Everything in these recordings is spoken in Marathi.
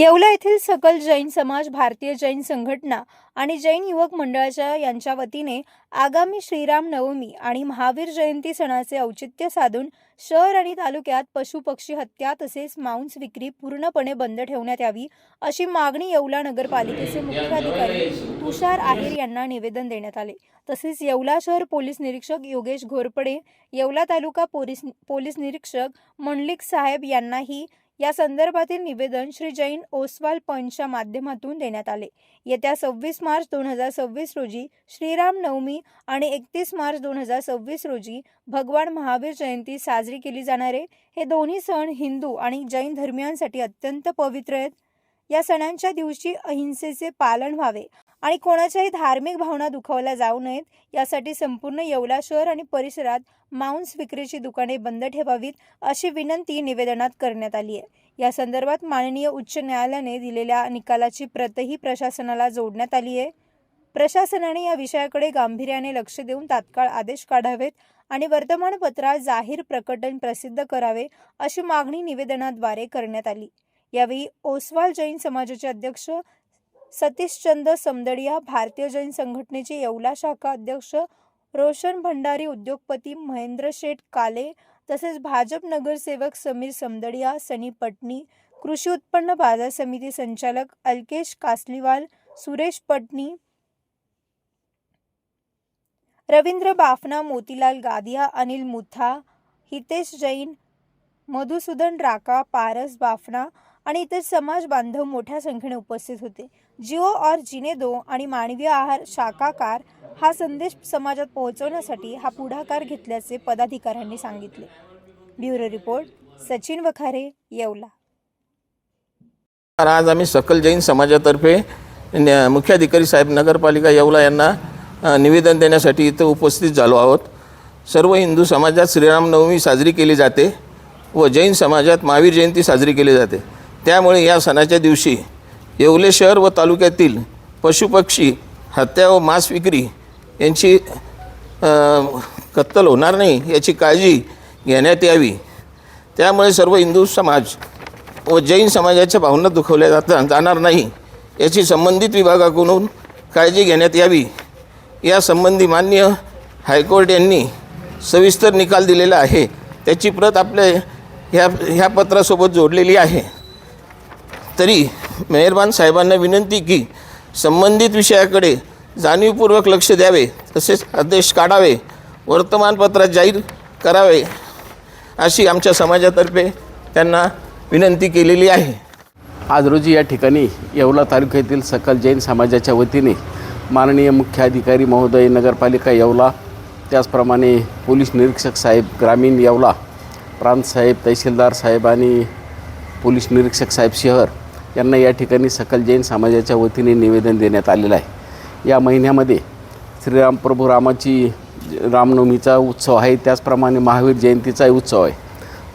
येवला येथील सकल जैन समाज, भारतीय जैन संघटना आणि जैन युवक मंडळाच्या यांच्या वतीने आगामी श्रीराम नवमी आणि महावीर जयंती सणाचे औचित्य साधून शहर आणि तालुक्यात पशुपक्षी हत्या तसेच मांस विक्री पूर्णपणे बंद ठेवण्यात यावी अशी मागणी येवला नगरपालिकेचे मुख्याधिकारी तुषार आहेर यांना निवेदन देण्यात आले। तसेच येवला शहर पोलीस निरीक्षक योगेश घोरपडे, येवला तालुका पोलीस निरीक्षक मंडलिक साहेब यांनाही या संदर्भातील निवेदन श्री जैन ओसवाल पंचच्या माध्यमातून देण्यात आले। येत्या 26 मार्च 2026 रोजी श्रीराम नवमी आणि 31 मार्च 2026 रोजी भगवान महावीर जयंती साजरी केली जाणार आहे। हे दोन्ही सण हिंदू आणि जैन धर्मियांसाठी अत्यंत पवित्र आहेत। या सणांच्या दिवशी अहिंसेचे पालन व्हावे आणि कोणाच्याही धार्मिक भावना दुखावल्या जाऊ नयेत यासाठी संपूर्ण येवला शहर आणि परिसरात मांस विक्रीची दुकाने बंद ठेवावीत अशी विनंती निवेदनात करण्यात आली आहे। या संदर्भात माननीय उच्च न्यायालयाने दिलेल्या निकालाची प्रतही प्रशासनाला जोडण्यात आली आहे। प्रशासनाने या विषयाकडे गांभीर्याने लक्ष देऊन तात्काळ आदेश काढावेत आणि वर्तमानपत्रात जाहीर प्रकटन प्रसिद्ध करावे अशी मागणी निवेदनाद्वारे करण्यात आली। यावेळी ओसवाल जैन समाजाचे अध्यक्ष सतीशचंद समदडिया, भारतीय जैन संघटनेचे येवला शाखा अध्यक्ष रोशन भंडारी, उद्योगपती महेंद्र शेठ काले तसेच भाजप नगरसेवक समीर समदडिया, सनी पटनी, कृषी उत्पन्न बाजार समिती संचालक अलकेश कासलीवाल, सुरेश पटनी, रवींद्र बाफना, मोतीलाल गादिया, अनिल मुथा, हितेश जैन, मधुसूदन राका, पारस बाफना आणि इतर समाज बांधव मोठ्या संख्येने उपस्थित होते। जिओ और जीने दो आणि मानवीय आहार शाकाहार हा संदेश समाजात पोहोचवण्यासाठी हा पुढाकार घेतल्याचे पदाधिकाऱ्यांनी सांगितले। Bureau report, Sachin Wakhare, Yeola. आज आम्ही सकल जैन समाजातर्फे मुख्याधिकारी साहेब नगरपालिका येवला यांना निवेदन देण्यासाठी इथे उपस्थित झालो आहोत। सर्व हिंदू समाजात श्रीरामनवमी साजरी केली जाते व जैन समाजात महावीर जयंती साजरी केली जाते। त्यामुळे या सणाच्या दिवशी येवले शहर व तालुक्यातील पशुपक्षी हत्या व मांस विक्री यांची कत्तल होणार नाही याची काळजी घेण्यात यावी। त्यामुळे सर्व हिंदू समाज व जैन समाजाच्या भावना दुखावल्या जाणार नाही याची संबंधित विभागाकडून काळजी घेण्यात यावी। या संबंधी माननीय हायकोर्ट यांनी सविस्तर निकाल दिलेला आहे, त्याची प्रत आपल्या ह्या पत्रासोबत जोडलेली आहे। तरी मेहरबान साहेबांना विनंती की संबंधित विषयाकडे जाणीवपूर्वक लक्ष द्यावे, तसेच आदेश काढावे, वर्तमानपत्रात जाहीर करावे अशी आमच्या समाजातर्फे त्यांना विनंती केलेली आहे। आज रोजी या ठिकाणी येवला तालुक्यातील सकल जैन समाजाच्या वतीने माननीय मुख्याधिकारी महोदय नगरपालिका येवला, त्याचप्रमाणे पोलीस निरीक्षक साहेब ग्रामीण येवला, प्रांत साहेब, तहसीलदार साहेब आणि पोलीस निरीक्षक साहेब शहर यांना या ठिकाणी सकल जैन समाजाच्या वतीने निवेदन देण्यात आलेलं आहे। या महिन्यामध्ये श्रीराम प्रभू रामाची रामनवमीचा उत्सव आहे, त्याचप्रमाणे महावीर जयंतीचाही उत्सव आहे।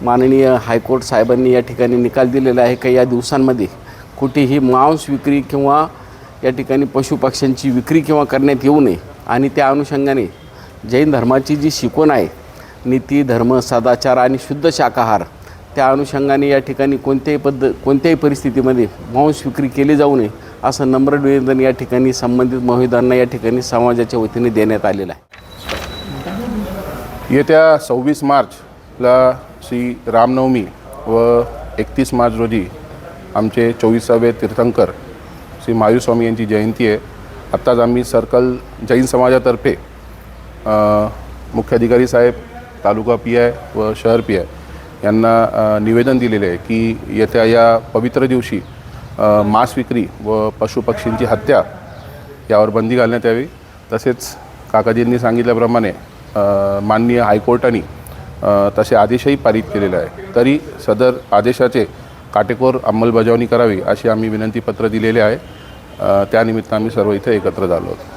माननीय हायकोर्ट साहेबांनी या ठिकाणी निकाल दिलेला आहे की या दिवसांमध्ये कुठेही मांस विक्री किंवा या ठिकाणी पशुपक्ष्यांची विक्री किंवा करण्यात येऊ नये आणि त्या अनुषंगाने जैन धर्माची जी शिकवण आहे, नीती, धर्म, सदाचार आणि शुद्ध शाकाहार, त्या अनुषंगाने या ठिकाणी कोणत्याही परिस्थितीमध्ये मांस विक्री केली जाऊ नये असं नम्र निवेदन या ठिकाणी संबंधित महोदयांना या ठिकाणी समाजाच्या वतीने देण्यात आलेलं आहे। येत्या 26 मार्चला श्री रामनवमी व 31 मार्च रोजी आमचे 24वे तीर्थंकर श्री महावीर स्वामी यांची जयंती आहे। आत्ताच आम्ही सर्कल जैन समाजातर्फे मुख्याधिकारी साहेब, तालुका PI व शहर PI यांना निवेदन दिलेले आहे की येत्या या पवित्र दिवशी मांस विक्री व पशुपक्षींची हत्या यावर बंदी घालण्यात यावी। तसेच काकाजींनी सांगितल्याप्रमाणे माननीय हायकोर्टाने तसे आदेशही पारित केलेले आहे, तरी सदर आदेशाचे काटेकोर अंमलबजावणी करावी अशी आम्ही विनंतीपत्र दिलेले आहे। त्यानिमित्त आम्ही सर्व इथे एकत्र झालो आहोत।